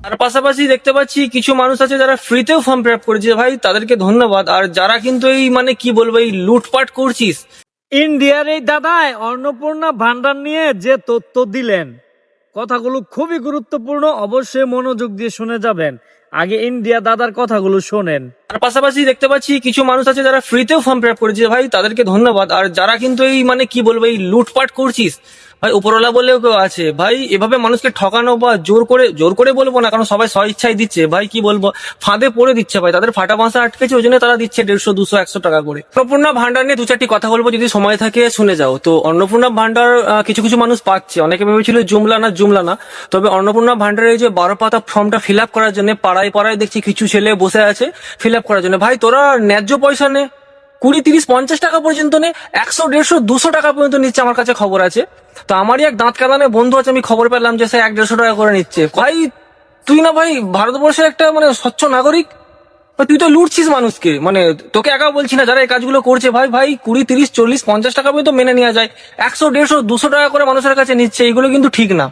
তার পাশাপাশি দেখতে পাচ্ছি কিছু মানুষ আছে যারা ফ্রিতেও ফর্ম ফিল আপ করেছে, ভাই তাদেরকে ধন্যবাদ। আর যারা কিন্তু এই মানে কি বলবো এই লুটপাট করছিস। ইন্ডিয়ার এই দাদাই অন্নপূর্ণা ভান্ডার নিয়ে যে তথ্য দিলেন, কথাগুলো খুবই গুরুত্বপূর্ণ, অবশ্যই মনোযোগ দিয়ে শুনে যাবেন। আগে ইন্ডিয়া দাদার কথাগুলো শোনেন। তার পাশাপাশি দেখতে পাচ্ছি কিছু মানুষ আছে যারা ফ্রিতেও ফর্ম ফিল আপ করেছে, ভাই তাদেরকে ধন্যবাদ। আর যারা কিন্তু এই মানে কি বলবো এই লুটপাট করছিস, ভাই উপরওয়ালা বলেও কেউ আছে ভাই। এভাবে মানুষকে ঠকানো বা জোর করে বলবো না, কারণ সবাই স্ব ইচ্ছায় দিচ্ছে, ভাই কি বলবো ফাঁদে পড়ে দিচ্ছে ভাই। তাদের ফাটা বাঁসা আটকেছে, ওই জন্য তারা দিচ্ছে 150, 200, 100 টাকা করে। অন্নপূর্ণা ভান্ডার নিয়ে দু চারটি কথা বলবো, যদি সময় থাকে শুনে যাও। তো অন্নপূর্ণা ভান্ডার কিছু কিছু মানুষ পাচ্ছে, অনেকে ভেবেছিল জুমলা না। তবে অন্নপূর্ণা ভান্ডারের যে 12 পাতা ফর্মটা ফিল আপ করার জন্য পাড়ায় পাড়ায় দেখছি কিছু ছেলে বসে আছে ফিল আপ করার জন্য। ভাই তোরা ন্যায্য পয়সা নে, 20, 30, 50 টাকা পর্যন্ত নে, 100, 150, 200 টাকা পর্যন্ত নিচ্ছে, আমার কাছে খবর আছে। তো আমারই এক দাঁত কাদানে বন্ধু আছে, আমি খবর পেলাম যে সে 100-150 টাকা করে নিচ্ছে। ভাই তুই না ভাই ভারতবর্ষের একটা মানে স্বচ্ছ নাগরিক, তুই তো লুটছিস মানুষকে। মানে তোকে একা বলছি না, যারা এই কাজগুলো করছে ভাই 20, 30, 40, 50 টাকা পর্যন্ত মেনে নেওয়া যায়, 100, 150, 200 টাকা করে মানুষের কাছে নিচ্ছে, এগুলো কিন্তু ঠিক না।